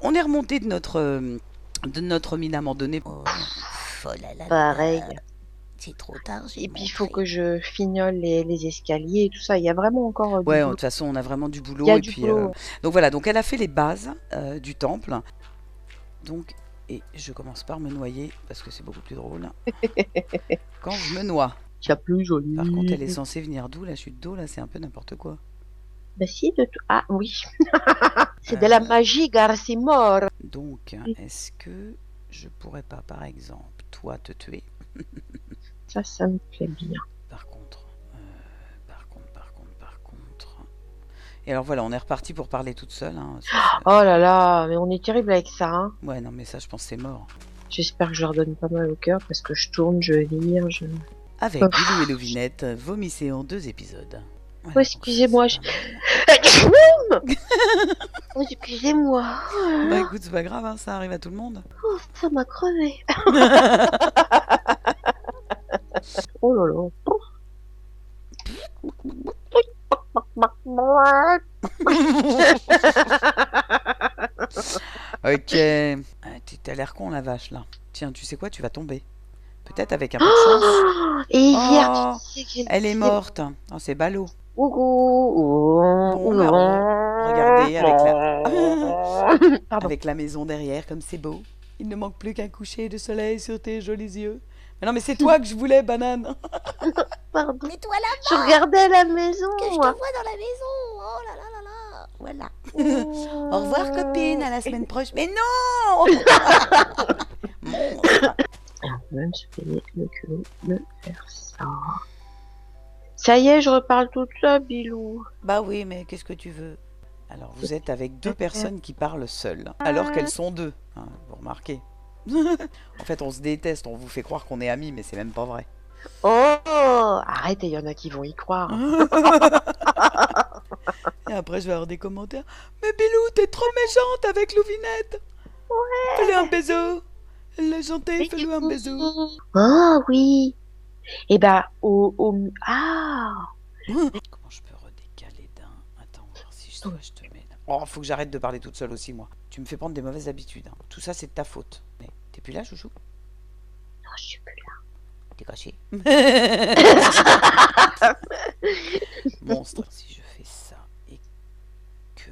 On est remonté de notre mine à un moment donné. Oh là là là Pareil. là. C'est trop tard, j'ai Et puis, il faut montré. que je fignole les escaliers et tout ça. Il y a vraiment encore du Ouais, de boulot. toute façon, on a vraiment du Il y boulot. a Et du puis, boulot. donc voilà, donc elle a fait les bases du temple. Donc, et je commence par me noyer parce que c'est beaucoup plus drôle quand je me noie. Il y a plus Par contre, elle est joli. censée venir d'où la chute d'eau là? C'est un peu n'importe quoi. Bah si, de tout. Ah oui, c'est de la Euh, magie, Garcimore. donc, est-ce que je pourrais pas, par exemple, toi te tuer? Ça me plaît bien. Par contre, par contre. Et alors voilà, on est reparti pour parler toute seule. Hein. Oh là là, mais on est terrible avec ça, hein. Ouais, non, mais ça, je pense que c'est mort. J'espère que je leur donne pas mal au cœur parce que je tourne, je vire, je... Avec Bilou et Lovinette, vomissez en 2 épisodes. Oh, Voilà, donc ça, excusez-moi. c'est pas mal. Oh, excusez-moi. Bah écoute, c'est pas grave, hein, ça arrive à tout le monde. Oh, ça m'a crevé. Oh là là. Ok. T'as l'air con, la vache, là. Tiens, tu sais quoi, tu vas tomber. Peut-être avec un peu de chance. Et hier, tu Oh, sais que j'ai elle est décidé... morte. Oh, c'est ballot. Ouh, Bon, bah, regardez, Pardon. avec la maison derrière, comme c'est beau. Il ne manque plus qu'un coucher de soleil sur tes jolis yeux. Mais non, mais c'est toi que je voulais, banane. Pardon. Mets-toi Je là-bas, regardais la maison, que je te moi. vois dans la maison. Oh là là là là. Voilà. Au revoir, copine, à la Mmh. semaine prochaine. Mais non. Monstre. Même se payer le culot de faire ça. Ça y est, je reparle toute seule, Bilou. Bah oui, mais qu'est-ce que tu veux? Alors, vous êtes avec deux personnes qui parlent seules, alors qu'elles sont deux. Hein, vous remarquez. En fait, on se déteste, on vous fait croire qu'on est amis, mais c'est même pas vrai. Oh, arrête, il y en a qui vont y croire. Et après, je vais avoir des commentaires. Mais Bilou, t'es trop méchante avec Louvinette. Fais-lui un bisou. Elle l'a chanté, fais-lui un bisou. Oh oui. Et bah, ah. Comment je peux redécaler d'un? Attends, on va voir si je te mets là. Oh, faut que j'arrête de parler toute seule aussi, moi. Tu me fais prendre des mauvaises habitudes. Hein. Tout ça, c'est de ta faute. Mais t'es plus là, chouchou? Non, je suis plus T'es caché. là. Monstre. Si je fais ça et que...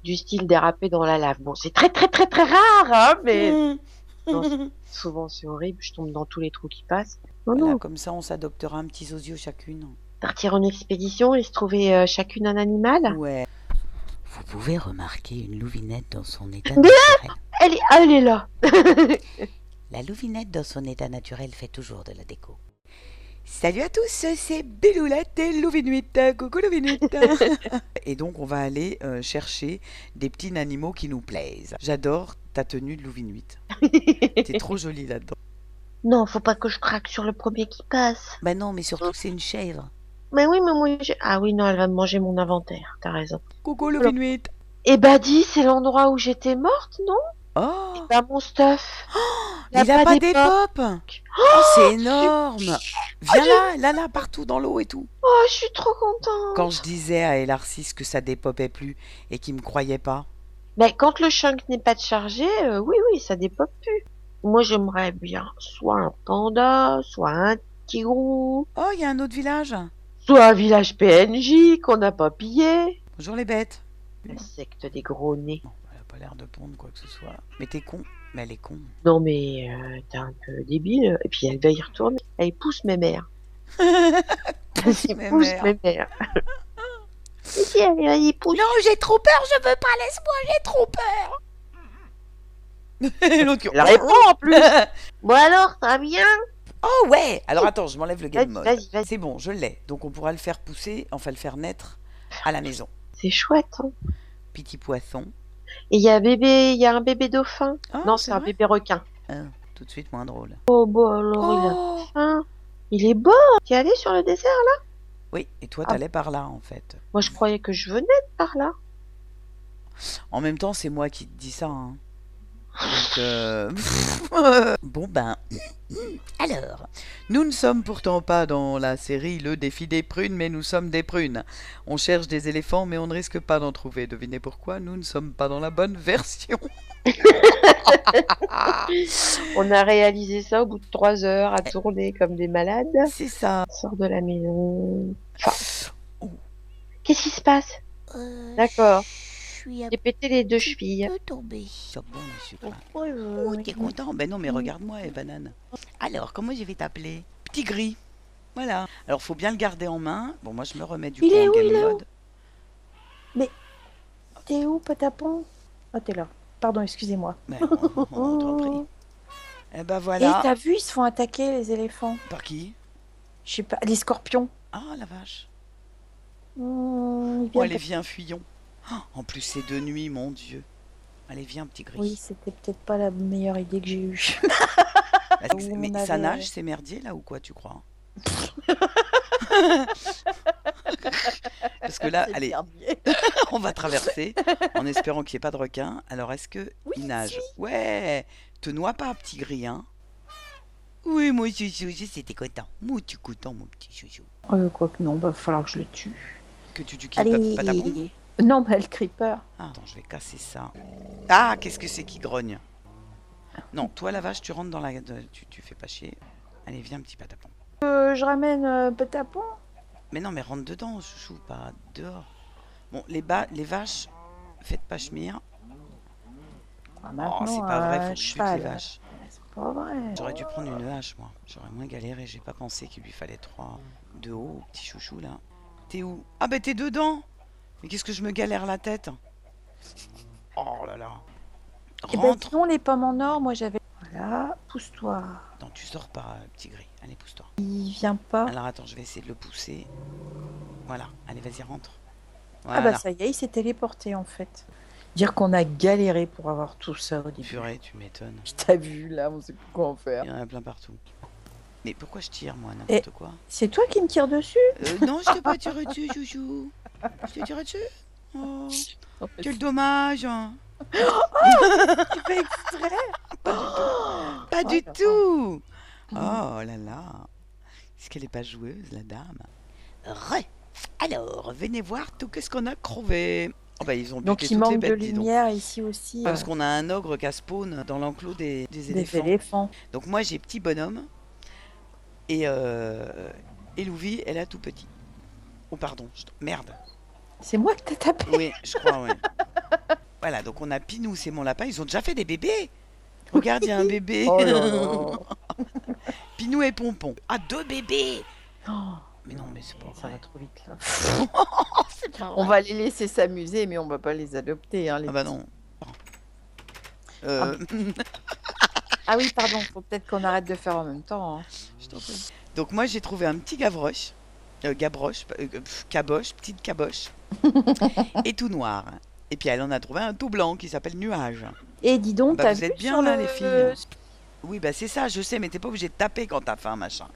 Du style déraper dans la lave. Bon, c'est très très très très rare, hein, mais non, souvent c'est horrible. Je tombe dans tous les trous qui passent. Non, Voilà, non. comme ça, on s'adoptera un petit zozio chacune. Partir en expédition et se trouver chacune un animal. Ouais. Vous pouvez remarquer une louvinette dans son état naturel. Elle est là. La louvinette dans son état naturel fait toujours de la déco. Salut à tous, c'est Béloulette et Louvinuite. Coucou Louvinuite. Et donc on va aller chercher des petits animaux qui nous plaisent. J'adore ta tenue de Louvinuite. T'es trop jolie là-dedans. Non, faut pas que je craque sur le premier qui passe. Bah non, mais surtout que c'est une chèvre. Mais oui, mais moi j'ai... Ah oui, non, elle va me manger mon inventaire. T'as raison. Coucou Alors. Louvinuite. Et bah dis, c'est l'endroit où j'étais morte, non? Et Oh, bah mon stuff. il a pas des des pop. pop. Oh, c'est énorme. Viens là, partout dans l'eau et tout. Oh, je suis trop Quand contente. je disais à Elarcis que ça dépopait plus et qu'il me croyait pas. Mais quand le chunk n'est pas chargé, oui, oui, ça dépop plus. Moi, j'aimerais bien soit un panda, soit un tigrou, Oh, il y a un autre village. soit un village PNJ qu'on n'a pas pillé. Bonjour les bêtes. La secte des gros nez. Non, elle a pas l'air de pondre quoi que ce soit. Mais t'es con. Mais elle est con. Non, mais t'es un peu débile. Et puis elle va y retourner. Elle pousse mes mères. Pousse Elle mes pousse mères. mes mères. Si, elle y pousse. Non, j'ai trop peur, je veux pas, laisse-moi, j'ai trop peur. Et l'autre qui... Elle répond en plus. Bon alors, ça va bien? Oh ouais. Alors attends, je m'enlève le game mode. Vas-y. C'est bon, je l'ai. Donc on pourra le faire pousser, enfin le faire naître à la maison. C'est chouette, hein. Petit poisson. Et il y a un bébé dauphin. Ah, Non, c'est c'est un vrai. bébé requin. Ah, tout de suite moins drôle. Oh, bon, alors il a Oh faim. Il est beau. T'es allé sur le désert, là? oui, et toi Ah, t'allais par là en fait. moi, je croyais que je venais de par là. En même temps, c'est moi qui te dis ça. Hein. Bon ben, alors, nous ne sommes pourtant pas dans la série Le défi des prunes, mais nous sommes des prunes. On cherche des éléphants, mais on ne risque pas d'en trouver. Devinez pourquoi? Nous ne sommes pas dans la bonne version. On a réalisé ça au bout de 3 heures à tourner comme des malades. C'est ça. On sort de la maison. Enfin, Oh. qu'est-ce qui se passe? D'accord. Je suis un J'ai pété les 2 chevilles. peu tombée. C'est bon, monsieur. Oh, T'es content? Ben non, mais regarde-moi, banane. Alors, comment je vais t'appeler? Petit gris. Voilà. Alors, faut bien le garder en main. Bon, moi, je me remets du Il coup est en où, game il est où mode. T'es où, Patapon? Oh, t'es là. Pardon, excusez-moi. Ben, on t'en prie. Eh ben Et voilà. t'as vu, ils se font attaquer, les éléphants. Par qui? Je sais pas, les scorpions. Ah, la vache. Ils Oh, viennent allez, viens, fuyons. Oh, en plus, c'est de nuit, mon Dieu. Allez, viens, petit gris. Oui, c'était peut-être pas la meilleure idée que j'ai eue. Bah, on mais ça avait- nage, c'est merdier, là, ou quoi, tu crois? Parce que là, C'est allez, merdier. on va traverser en espérant qu'il n'y ait pas de requin. Alors, est-ce que Oui, il nage? si. Ouais, te noie pas, petit gris, hein? Oui, moi, chouchou, c'était content. Moi, tu es content, mon petit chouchou. Quoi que non, va falloir que je le tue. Que tu qui Allez. pas ta bombe? Non, mais le creeper. Ah, attends, je vais casser ça. Ah, qu'est-ce que c'est qui grogne? Non, toi, la vache, tu rentres dans la... Tu fais pas chier. Allez, viens, petit patapon. Je ramène Patapon. Mais non, mais rentre dedans, chouchou, pas dehors. Bon, les vaches, faites pas chemire. Ah, Oh, maintenant, c'est pas vrai, faut un que je tue cheval. les vaches. C'est pas vrai. J'aurais dû prendre une hache, moi. J'aurais moins galéré. J'ai pas pensé qu'il lui fallait 3 de haut, petit chouchou, là. T'es où? Ah, bah, t'es dedans! Mais qu'est-ce que je me galère la tête? Oh là là. Et ben, Rentre! sinon, les pommes en or, moi j'avais. Voilà, pousse-toi. Non, tu sors pas, petit gris. Allez, pousse-toi. Il vient pas. Alors, attends, je vais essayer de le pousser. Voilà. Allez, vas-y, rentre. Ah Voilà. bah ça y est, il s'est téléporté en fait. Dire qu'on a galéré pour avoir tout ça au début. Purée, tu m'étonnes. Je t'ai vu là, on sait plus quoi en faire. Il y en a plein partout. Mais pourquoi je tire, moi, n'importe quoi? C'est toi qui me tires dessus? Non, je t'ai pas tiré dessus, chouchou. Je t'ai tiré dessus? Oh, quel dommage. Tu fais exprès? Pas du tout. Oh là là. Est-ce qu'elle est pas joueuse, la dame? Alors, venez voir tout qu'est-ce qu'on a crevé. Oh bah, ils ont Donc buté il toutes les manque de bêtes, dis donc. lumière ici aussi. Parce qu'on a un ogre qui a spawn dans l'enclos des Des éléphants. éléphants. Donc moi, j'ai petit bonhomme. Et Louvi, elle a tout petit. Oh pardon, merde. C'est moi que t'as tapé. Oui, je crois, ouais. Voilà, donc on a Pinou, c'est mon lapin. Ils ont déjà fait des bébés. Regarde, il y a un bébé. Oh là là. Pinou et Pompon. Ah, 2 bébés. Oh, Mais non, mais c'est pas ça va vrai. trop vite là. C'est pas On vrai. va les laisser s'amuser, mais on va pas les adopter. Hein, les Ah bah petits. non. Ah oui, pardon, faut peut-être qu'on arrête de faire en même temps. Hein. Je t'en prie. Donc moi, j'ai trouvé un petit gavroche. Caboche, petite caboche. Et tout noir. Et puis elle en a trouvé un tout blanc qui s'appelle Nuage. Et dis donc, Bah, t'as vous vu êtes bien sur là, le- les filles. Oui, bah c'est ça, je sais, mais t'es pas obligé de taper quand t'as faim, machin.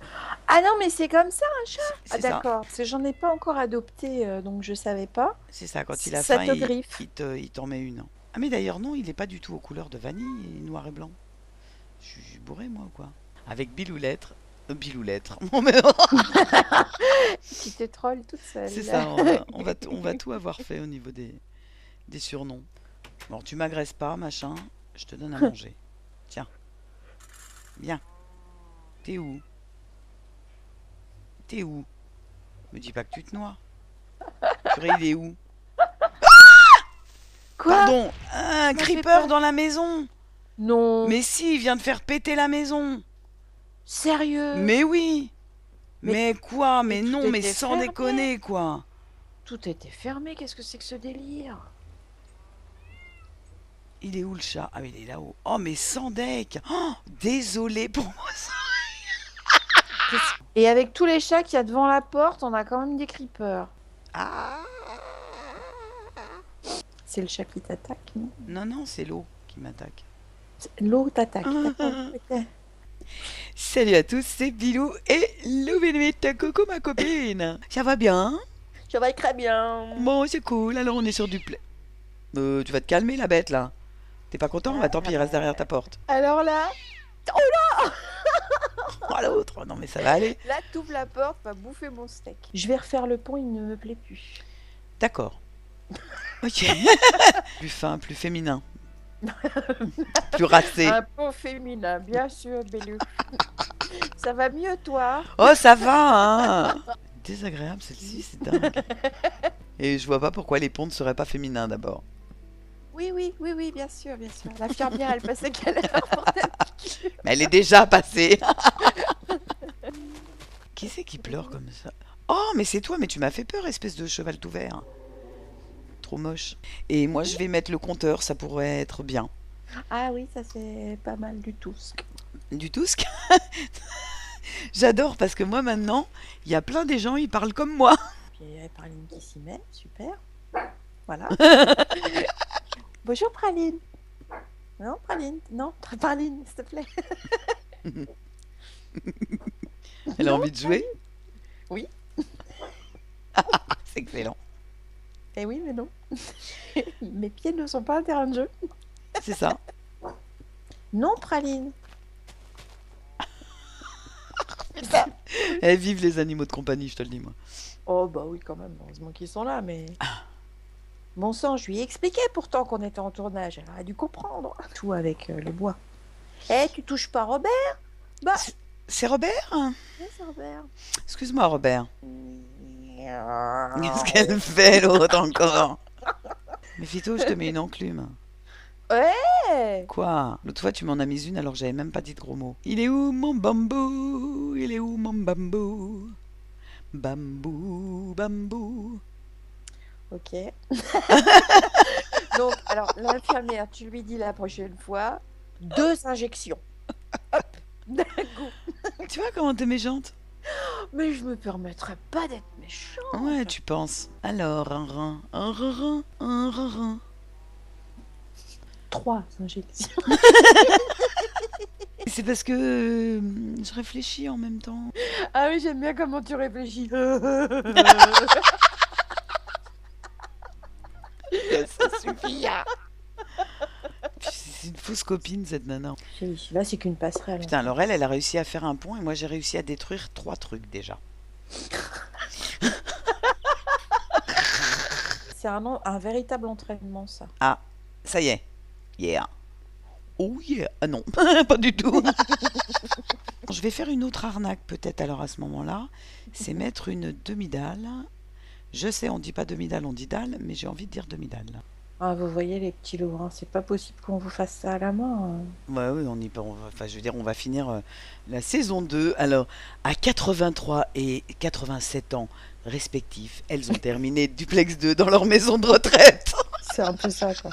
Ah non, mais c'est comme ça un chat. Ah C'est ça. d'accord, parce que j'en ai pas encore adopté, donc je savais pas. C'est ça, quand il a Ça faim, te griffe. il t'en met une. Ah mais d'ailleurs non, il est pas du tout aux couleurs de vanille, il est noir et blanc. Je suis bourré moi ou quoi? Avec Biloulettre. Biloulettre. Non, mais Tu te trolles toute seule. c'est ça, on va tout avoir fait au niveau des surnoms. Bon, tu m'agresses pas, machin, je te donne à manger. Tiens. Viens. T'es où? T'es où? Me dis pas que tu te noies. Purée, il est où? Quoi? Pardon, un m'as fait creeper peur. dans la maison. Non. Mais si, il vient de faire péter la maison. Sérieux? Mais oui. Mais- Mais quoi? Mais tout non, mais était sans fermé. déconner, quoi. Tout était fermé, qu'est-ce que c'est que ce délire? Il est où le chat? Ah, il est là-haut. Oh, mais sans deck. Oh, désolé pour moi. Et avec tous les chats qu'il y a devant la porte, on a quand même des creepers. Ah. C'est le chat qui t'attaque, non? Non, non, c'est l'eau qui m'attaque. L'eau t'attaque, d'accord. Ok. Salut à tous, c'est Bilou et Louvinette. Coucou ma copine. Ça va bien? Ça va très bien. Bon, c'est cool. Alors on est sur du play. Tu vas te calmer la bête là. T'es pas content? Bah tant pis, il reste derrière ta porte. Alors là, Oh l'autre, oh, non mais ça va aller. là, t'ouvres la porte, va bouffer mon steak. Je vais refaire le pont, il ne me plaît plus. D'accord. Ok. Plus fin, plus féminin. Plus racé. Un pont féminin, bien sûr, Bélou. Ça va mieux, toi? Oh, ça va, hein. Désagréable celle-ci, c'est dingue. Et je vois pas pourquoi les ponts ne seraient pas féminins d'abord. Oui, bien sûr, bien sûr. L'infirmière, elle passait quelle heure pour ta piqûre? Mais elle est déjà passée. Qui c'est qui pleure comme ça? Oh, mais c'est toi, mais tu m'as fait peur, espèce de cheval tout vert. Trop moche. Et moi, je vais mettre le compteur, ça pourrait être bien. Ah oui, ça c'est pas mal du tout. Du Tusk. J'adore parce que moi maintenant, il y a plein des gens, ils parlent comme moi. Puis il y a Praline qui s'y met, super. Voilà. Bonjour Praline. Non, Praline, non, Praline, s'il te plaît. Elle a Non, envie de jouer. Oui. C'est excellent. Eh oui, mais non. Mes pieds ne sont pas un terrain de jeu. C'est ça. Non, Praline. Eh, vive les animaux de compagnie, je te le dis moi. Oh bah oui, quand même, heureusement qu'ils sont là, mais... Bon sang, je lui ai expliqué pourtant qu'on était en tournage, elle a dû comprendre. Tout avec le bois. Eh, tu touches pas Robert? Bah, C'est Robert? oui, c'est Robert. Excuse-moi, Robert. Qu'est-ce qu'elle fait l'autre encore? Mais Fito, je te mets une enclume. Ouais. Quoi? L'autre fois, tu m'en as mis une alors que j'avais même pas dit de gros mots. Il est où mon bambou? Il est où mon bambou? Bambou, bambou. Ok. Donc, alors, l'infirmière, tu lui dis la prochaine fois, 2 injections. Hop, d'un coup. Tu vois comment t'es méchante? Mais je me permettrais pas d'être méchante. Ouais, tu penses. Alors, un rein, un rein, un rein. 3 injections. C'est parce que je réfléchis en même temps. Ah oui, j'aime bien comment tu réfléchis. Ça suffit. C'est une fausse copine cette nana. Là, c'est qu'une passerelle. Putain, alors elle a réussi à faire un pont et moi j'ai réussi à détruire 3 trucs déjà. C'est un véritable entraînement, ça. Ah, ça y est. Yeah. Oh yeah. Ah non, pas du tout. Je vais faire une autre arnaque peut-être alors à ce moment-là. C'est mettre une demi-dalle. Je sais, on dit pas demi-dalle, on dit dalle, mais j'ai envie de dire demi-dalle. Ah, vous voyez les petits loups, hein, c'est pas possible qu'on vous fasse ça à la main. Ouais, oui, enfin, je veux dire, on va finir la saison 2. Alors, à 83 et 87 ans respectifs, elles ont terminé Duplex 2 dans leur maison de retraite. C'est un peu ça, quoi.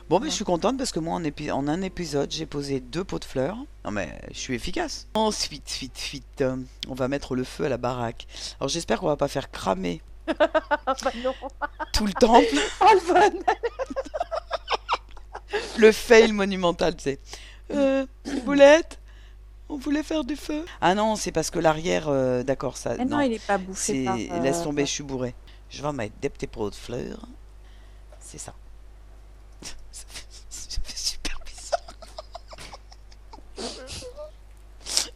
Bon, mais je suis contente parce que moi, en un épisode, j'ai posé 2 pots de fleurs. Non, mais je suis efficace. Ensuite, on va mettre le feu à la baraque. Alors, j'espère qu'on va pas faire cramer Ah bah non. tout le temple. Oh, le fun. Le fail monumental, tu sais. Boulette, on voulait faire du feu. Ah non, c'est parce que l'arrière, d'accord, ça. Mais non, il est pas bouffé par... Laisse tomber, je suis bourré. Je vais mettre des petits pots de fleurs. C'est ça. Ça fait super bizarre.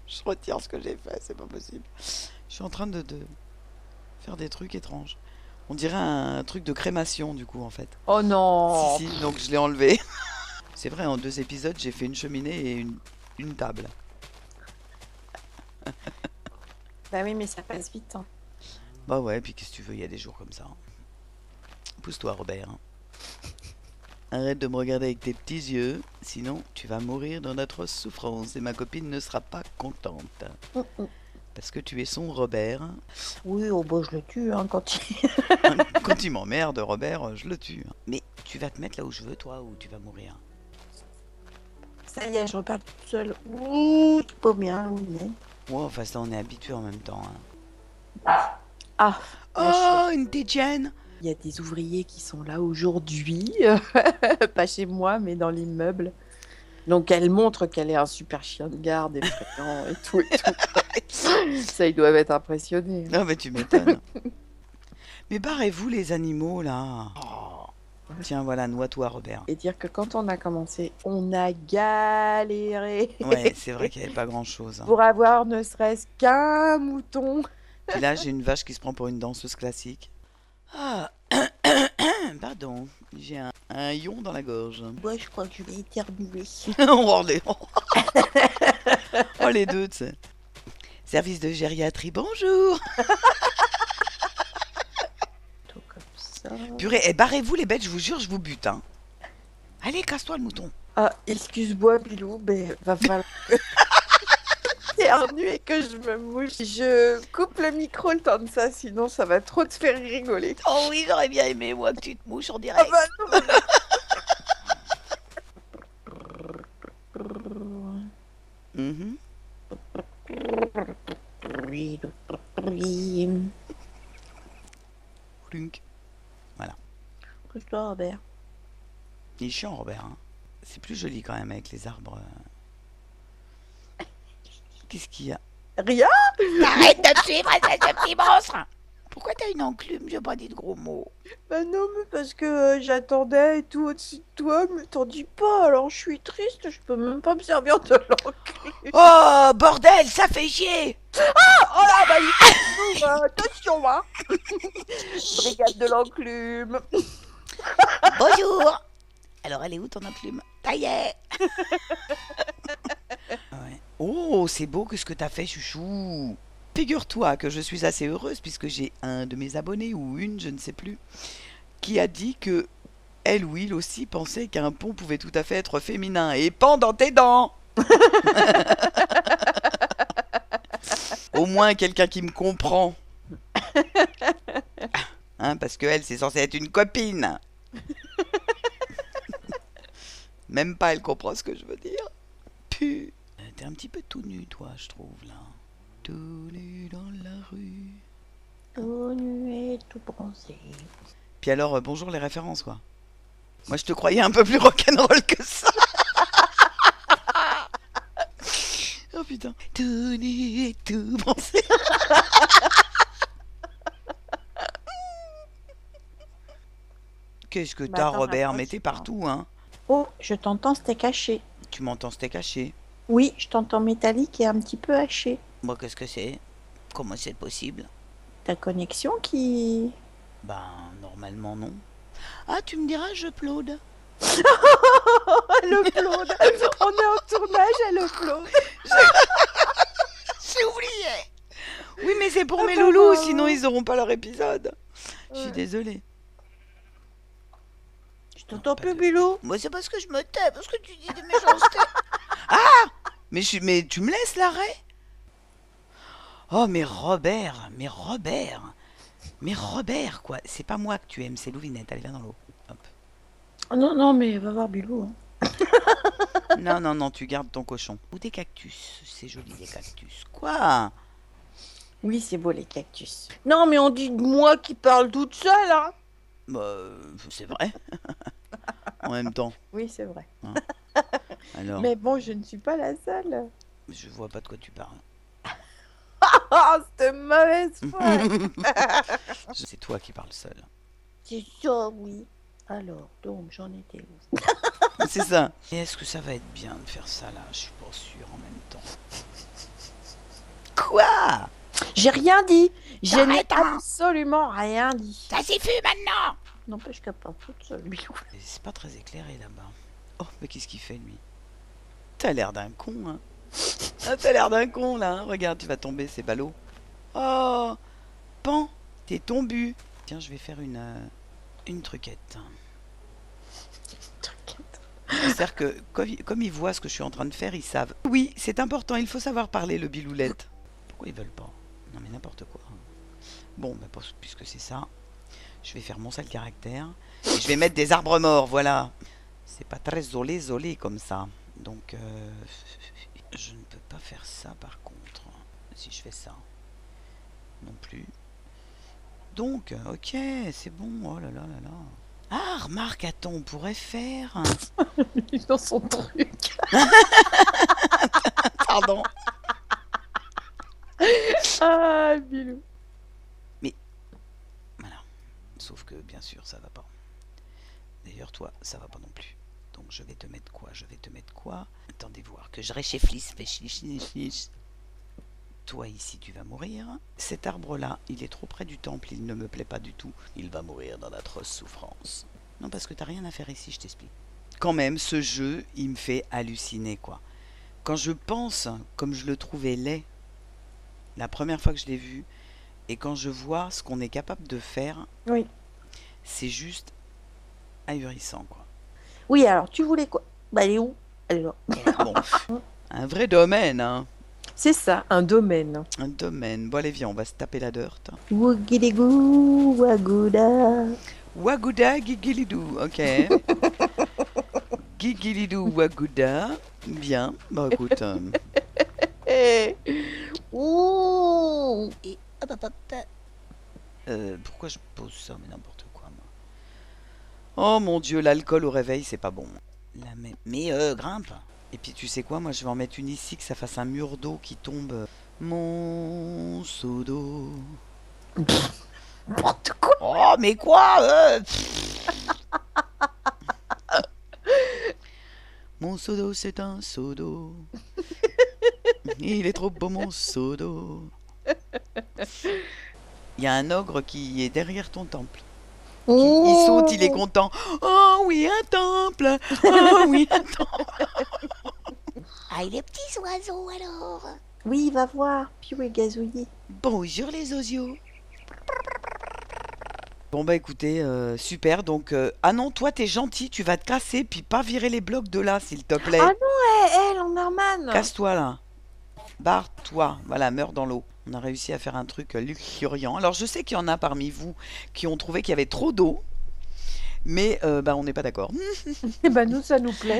Je retire ce que j'ai fait, c'est pas possible. Je suis en train de faire des trucs étranges. On dirait un truc de crémation, du coup, en fait. Oh non. Si, donc je l'ai enlevé. C'est vrai, en 2 épisodes, j'ai fait une cheminée et une table. Bah oui, mais ça passe vite. Hein. Bah ouais, puis qu'est-ce que tu veux, il y a des jours comme ça. Pousse-toi, Robert. Arrête de me regarder avec tes petits yeux, sinon tu vas mourir dans d'atroces souffrances et ma copine ne sera pas contente. Parce que tu es son Robert. Oui, oh bah je le tue hein, quand il... Quand il m'emmerde, Robert, je le tue. Mais tu vas te mettre là où je veux, toi, ou tu vas mourir? Ça y est, je repars toute seule. Ouh, c'est pas bien, oui. Ouais, enfin ça, on est habitué en même temps. Hein. Ah, Oh, une Tijiane. il y a des ouvriers qui sont là aujourd'hui, pas chez moi, mais dans l'immeuble. Donc elle montre qu'elle est un super chien de garde et fréquent et tout et tout. Ça, ils doivent être impressionnés. Ah, mais tu m'étonnes. Mais barrez-vous, les animaux, là. Oh. Tiens, voilà, noie-toi, Robert. Et dire que quand on a commencé, on a galéré Ouais, c'est vrai qu'il n'y avait pas grand-chose. Hein. pour avoir ne serait-ce qu'un mouton. Puis là, j'ai une vache qui se prend pour une danseuse classique. Ah, pardon, j'ai un ion dans la gorge. Moi, je crois que je vais éternuer. Oh, oh, les deux, tu sais. Service de gériatrie, bonjour. Tout comme ça. Purée, barrez-vous les bêtes, je vous jure, je vous bute. Hein. Allez, casse-toi le mouton. Ah, excuse-moi, Bilou, mais va falloir que j'éternue et que je me mouche. Je coupe le micro le temps de ça, sinon ça va trop te faire rigoler. Oh oui, j'aurais bien aimé, moi, que tu te mouches en Ah direct. bah non. Mhm. Plunk. Couche-toi, Robert. Il est chiant, Robert. Hein. C'est plus joli quand même avec les arbres. Qu'est-ce qu'il y a? Rien. Arrête de me suivre, c'est ce petit monstre. Pourquoi t'as une enclume? J'ai pas dit de gros mots. Bah non, mais parce que j'attendais et tout au-dessus de toi, mais t'en dis pas, alors je suis triste, je peux même pas me servir de l'enclume. Oh, bordel, ça fait chier. Oh là, bah il faut attention, hein. Brigade de l'enclume. Bonjour. Alors, elle est où ton enclume? Ça y est. Ouais. Oh, c'est beau que ce que t'as fait, chouchou. Figure-toi que je suis assez heureuse puisque j'ai un de mes abonnés, ou une, je ne sais plus, qui a dit que elle ou il aussi pensait qu'un pont pouvait tout à fait être féminin. Et pend dans tes dents. Au moins quelqu'un qui me comprend. Hein, parce que elle, c'est censé être une copine. Même pas elle comprend ce que je veux dire. Puh. T'es un petit peu tout nu, toi, je trouve, là. Tout nu dans la rue. Tout nu et tout bronzé. Puis alors, bonjour les références, quoi. Moi, je te croyais un peu plus rock'n'roll que ça. Oh putain. Tout nu et tout bronzé. Qu'est-ce que Bah, t'as, attends, Robert? Mais rapproche, t'es toi. partout, hein. Oh, je t'entends, c'était caché. Tu m'entends, c'était caché. Oui, je t'entends métallique et un petit peu haché. Moi, qu'est-ce que c'est? Comment c'est possible? Ta connexion qui... Ben, normalement, non. Ah, tu me diras, je plaude. Elle upload. On est en tournage, elle upload. J'ai oublié. Oui, mais c'est pour Ah, mes bah, loulous, bah. sinon ils auront pas leur épisode. Je suis Ouais. désolée. Je t'entends pas plus, de- Bilou. Moi, c'est parce que je me tais, parce que tu dis des méchancetés. Mais tu me laisses l'arrêt? Oh, mais Robert, quoi. C'est pas moi que tu aimes, c'est Louvinette. Allez, viens dans l'eau. Hop. Non, non, mais va voir Bilou. Hein. Non, non, non, tu gardes ton cochon. Ou des cactus. C'est joli, des cactus. Quoi? Oui, c'est beau les cactus. Non, mais on dit de moi qui parle toute seule, hein. Bah, c'est vrai. En même temps. Oui, c'est vrai. Alors, Mais bon, je ne suis pas la seule. je vois pas de quoi tu parles. Oh, cette mauvaise foi. C'est toi qui parles seul. C'est ça, oui. Alors, donc, j'en étais où? C'est ça. Et est-ce que ça va être bien de faire ça là? Je suis pas sûre en même temps. Quoi? J'ai rien dit. Je n'ai Arrête, hein. absolument rien dit. Ça suffit maintenant! N'empêche qu'elle parle toute seule, Bilou. Mais c'est pas très éclairé là-bas. Oh, mais qu'est-ce qu'il fait lui? T'as l'air d'un con, hein? Ah, t'as l'air d'un con là, hein. Regarde, tu vas tomber, c'est ballot. Oh! Pan! T'es tombé. Tiens, je vais faire une truquette. C'est-à-dire que comme ils voient ce que je suis en train de faire, ils savent. Oui, c'est important, il faut savoir parler le biloulette. Pourquoi ils veulent pas? Non mais n'importe quoi. Bon, bah, puisque c'est ça, je vais faire mon sale caractère. Et je vais mettre des arbres morts, voilà. C'est pas très zolé comme ça. Donc, je ne peux pas faire ça par contre. Si je fais ça. Non plus. Donc, ok, c'est bon. Oh là là là là. Ah, remarque, attends, on pourrait faire... Dans son truc. Pardon. Ah, Bilou. Voilà. Sauf que, bien sûr, ça va pas. d'ailleurs, toi, ça va pas non plus. Donc, je vais te mettre quoi? Attendez voir que je réchauffisse. Toi, ici, tu vas mourir. Cet arbre-là, il est trop près du temple. Il ne me plaît pas du tout. Il va mourir dans d'atroces souffrances. Non, parce que t'as rien à faire ici, je t'explique. Quand même, ce jeu, il me fait halluciner, quoi. Quand je pense, comme je le trouvais laid, la première fois que je l'ai vu, et quand je vois ce qu'on est capable de faire, Oui. c'est juste ahurissant, quoi. Oui, alors tu voulais quoi? Bah, elle est où? Elle est là. Bon, un vrai domaine, hein. C'est ça, un domaine. Un domaine. Bon, allez, viens, on va se taper la dirt. Wougidegou, wagouda. Waguda Gigilidou, ok. Gigilidou Waguda. Bien, bah écoute. Ouh. Et hop, hop, hop. Pourquoi je pose ça? Mais n'importe quoi, moi. Oh mon Dieu, l'alcool au réveil, c'est pas bon. Mais grimpe. Et puis tu sais quoi, moi je vais en mettre une ici, que ça fasse un mur d'eau qui tombe. Mon seau d'eau. N'importe quoi. Oh, mais quoi Mon seau d'eau, c'est un seau d'eau. Il est trop beau, mon seau d'eau. Il y a un ogre qui est derrière ton temple. Il saute, il est content. Oh oui, un temple. Oh oui, un temple. Ah, les petits oiseaux alors. Oui, va voir. Piou est gazouillé. Bonjour les osios. Bon bah écoutez, super. Donc, ah non, toi t'es gentil, tu vas te casser, puis pas virer les blocs de là, s'il te plaît. Ah non, elle en Norman. Casse-toi là. Barre-toi. Voilà, meurs dans l'eau. On a réussi à faire un truc luxuriant. Alors je sais qu'il y en a parmi vous qui ont trouvé qu'il y avait trop d'eau, mais bah, on n'est pas d'accord. Eh ben nous, ça nous plaît.